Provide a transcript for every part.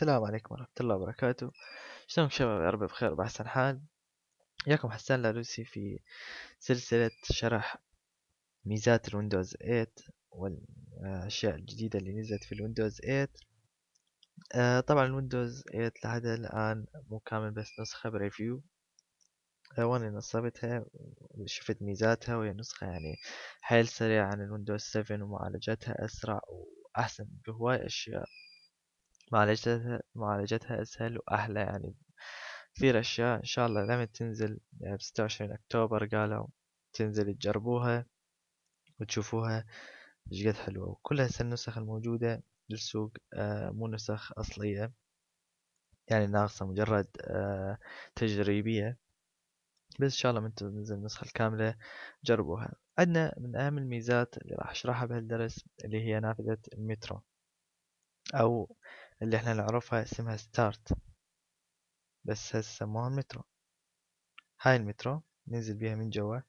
السلام عليكم ورحمة الله وبركاته. شلونكم شباب؟ يا رب بخير وبأحسن حال. وياكم حسان لالوسي في سلسلة شرح ميزات الويندوز 8 والأشياء الجديدة اللي نزلت في الويندوز 8. طبعا الويندوز 8 لحد الآن مو كامل، بس نسخة بريفيو. وأنا نصبتها وشفت ميزاتها، وهي نسخة يعني حيل سريعة عن الويندوز 7، ومعالجتها أسرع وأحسن بهواي أشياء. معالجتها أسهل وأحلى، يعني كثير أشياء. إن شاء الله لما تنزل يعني ب26 أكتوبر قالوا تنزل تجربوها وتشوفوها ايش قد حلوة. وكلها هسه النسخ الموجودة بالسوق مو نسخ أصلية، يعني ناقصة مجرد تجريبية. بس إن شاء الله من تنزل النسخة الكاملة جربوها. عندنا من أهم الميزات اللي راح أشرحها بهالدرس اللي هي نافذة المترو، أو اللي احنا نعرفها اسمها ستارت، بس هسه سموها مترو. هاي المترو ننزل بيها من جوا.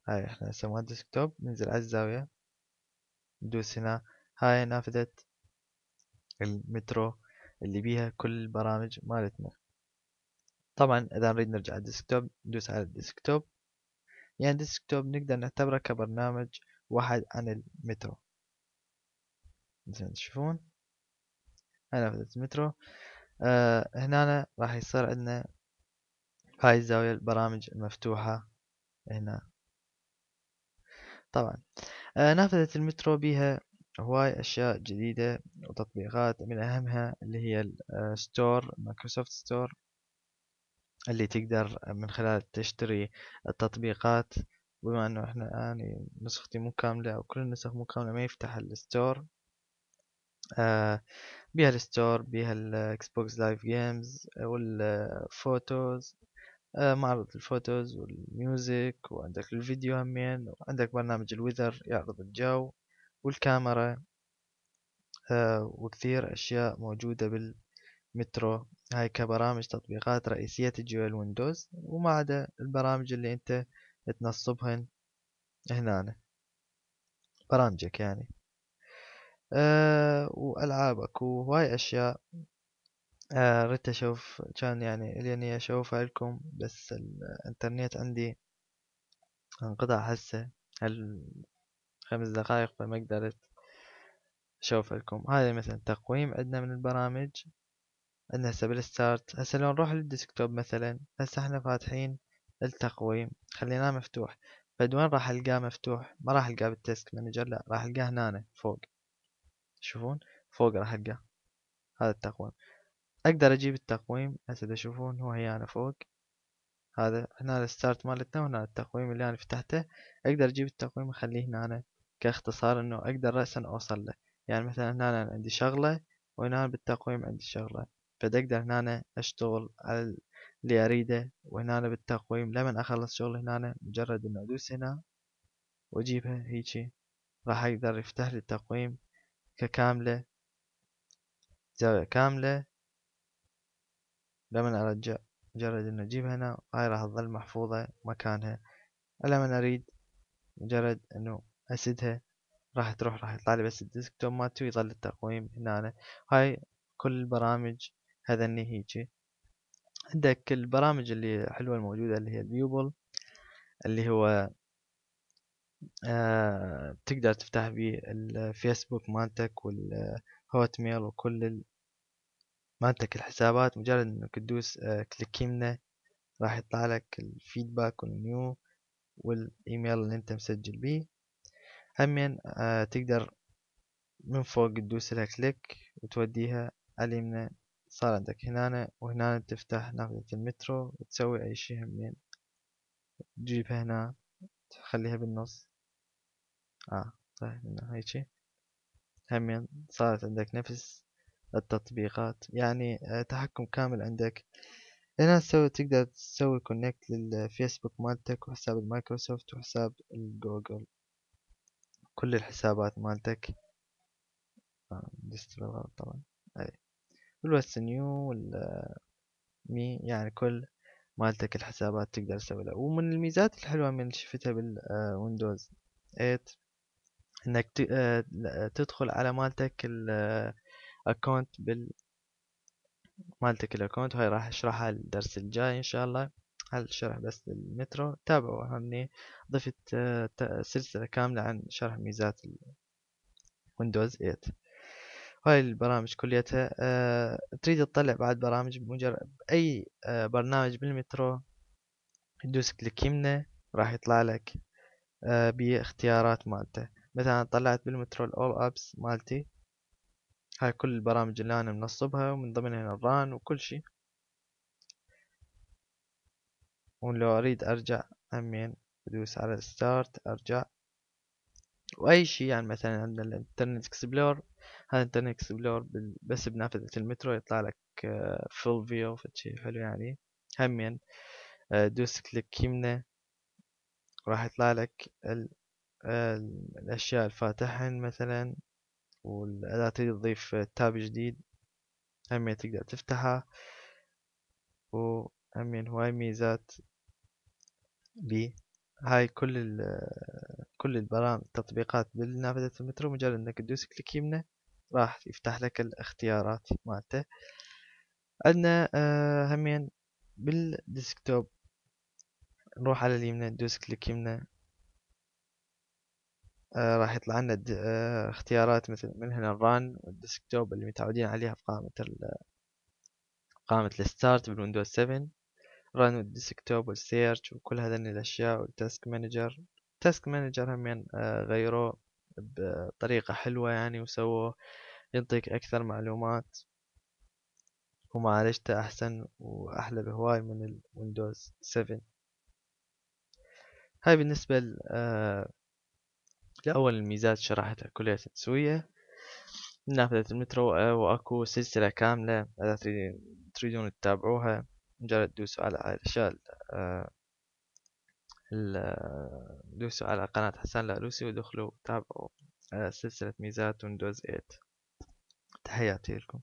هاي احنا نسموها ديسكتوب. ننزل على الزاوية، ندوس هنا. هاي نافذة المترو اللي بيها كل البرامج مالتنا. طبعا اذا نريد نرجع الديسكتوب ندوس على الديسكتوب. يعني الديسكتوب نقدر نعتبره كبرنامج واحد عن المترو. مثل ما تشوفون هاي نافذة المترو. هنا راح يصير عندنا هاي الزاوية البرامج المفتوحة هنا. طبعا نافذة المترو بيها هواي أشياء جديدة وتطبيقات، من أهمها اللي هي الستور، مايكروسوفت ستور، اللي تقدر من خلال تشتري التطبيقات. بما انه احنا يعني نسختي مو كاملة، او كل النسخ مو كاملة، ما يفتح الستور. آه بيها الستور، بيها الاكس بوكس لايف جيمز والفوتوز، معرض الفوتوز والميوزك، وعندك الفيديو همين، وعندك برنامج الويذر يعرض الجو، والكاميرا. وكثير اشياء موجودة بالمترو. هاي كبرامج تطبيقات رئيسية تجي على الويندوز، وما عدا البرامج اللي انت تنصبهن هنا، برامجك يعني. والعابك وهواي اشياء. ردت اشوف، كان يعني لاني اشوفها لكم، بس الانترنت عندي انقطع هسه هال 5 دقايق، فما قدرت اشوف لكم. هذا مثلا تقويم عندنا من البرامج. عندنا هسه بالستارت. هسه لو نروح للديسكتوب مثلا، هسه احنا فاتحين التقويم، خليناه مفتوح. فد وين راح القاه مفتوح؟ ما راح القاه بالتاسك مانجر، لا راح القاه هنا فوق. تشوفون فوق راح القاه هذا التقويم. اقدر اجيب التقويم هسه تشوفون هو هنا فوق. هذا هنا الستارت مالتنا، وهنا التقويم اللي انا فتحته. اقدر اجيب التقويم واخليه هنا كاختصار، انه اقدر رأسا اوصل له. يعني مثلا هنا أنا عندي شغلة، وهنا بالتقويم عندي شغلة، فاقدر هنا اشتغل على اللي اريده. وهنا بالتقويم لمن اخلص شغل هنا، مجرد انه ادوس هنا واجيبها هيجي، راح يقدر يفتح لي التقويم ككاملة، زاوية كاملة. لمن ارجع مجرد انه اجيبها هنا، هاي راح تظل محفوظة مكانها. لمن اريد مجرد انه اسدها، راح تروح، راح يطلع لي بس الديسكتوب مالتي، ويظل التقويم هنا. هاي كل البرامج هذني هيجي. عندك البرامج اللي حلوة الموجودة اللي هي البيوبل، اللي هو تقدر تفتح بيه الفيسبوك مالتك والهوت ميل وكل مالتك الحسابات. مجرد انك تدوس كليك يمنه، راح يطلع لك الفيدباك والنيو والايميل اللي انت مسجل بيه. همين تقدر من فوق تدوس لها كليك وتوديها على اليمنى. صار عندك هنا، وهنا تفتح نافذة المترو وتسوي أي شي. همين تجيبها هنا تخليها بالنص. طيب هنا هيجي. همين صارت عندك نفس التطبيقات، يعني تحكم كامل عندك. هنا تقدر تسوي كونكت للفيسبوك مالتك، وحساب المايكروسوفت، وحساب الجوجل، كل الحسابات مالتك. دست بالغلط طبعا. أي والواتس نيو والمي، يعني كل مالتك الحسابات تقدر تسوي لها. ومن الميزات الحلوة من اللي شفتها بالويندوز 8، انك تدخل على مالتك الاكونت مالتك الاكونت، وهي راح اشرحها الدرس الجاي ان شاء الله. هل الشرح بس للمترو؟ تابعوا همني. ضفت سلسلة كاملة عن شرح ميزات ويندوز 8. هاي البرامج كليتها. تريد تطلع بعد برامج، مجرد أي برنامج بالمترو تدوس كليك يمنه راح يطلع لك باختيارات مالته. مثلا طلعت بالمترو الأول أبس مالتي، هاي كل البرامج اللي أنا منصبها ومن ضمنها الران وكل شي. ولو أريد أرجع همين بدوس على ستارت أرجع. وأي شي يعني مثلا عندنا الانترنت اكسبلور، هذا الانترنت اكسبلور بس بنافذة المترو يطلع لك فول فيو، فشي حلو يعني. همين دوس كليك يمنه راح يطلع لك الأشياء الفاتحين مثلا. وإذا تريد تضيف تاب جديد همين تقدر تفتحها. وهمين هواي ميزات بي. هاي كل البرامج التطبيقات بالنافذة المترو، مجرد انك تدوس كليك يمنه راح يفتح لك الاختيارات مالته. عندنا همين بالديسكتوب، نروح على اليمنى ندوس كليك يمنه. راح يطلع لنا اختيارات مثل من هنا الران والديسكتوب اللي متعودين عليها في قائمة الستارت بالويندوز 7. ران والديسكتوب والسيرش وكل هذين الأشياء والتاسك مانجر. التاسك مانجر هم غيروه بطريقة حلوة يعني، وسووه ينطيك أكثر معلومات ومعالجته أحسن وأحلى بهواي من الويندوز 7. هاي بالنسبة لأول الميزات شرحتها كلها تسوية من نافذة المترو. وأكو سلسلة كاملة إذا تريدون تتابعوها، مجرد تدوسوا على الأشياء دوسوا على قناة حسان العلوسي ودخلوا تابعوا سلسلة ميزات ويندوز 8. تحياتي لكم.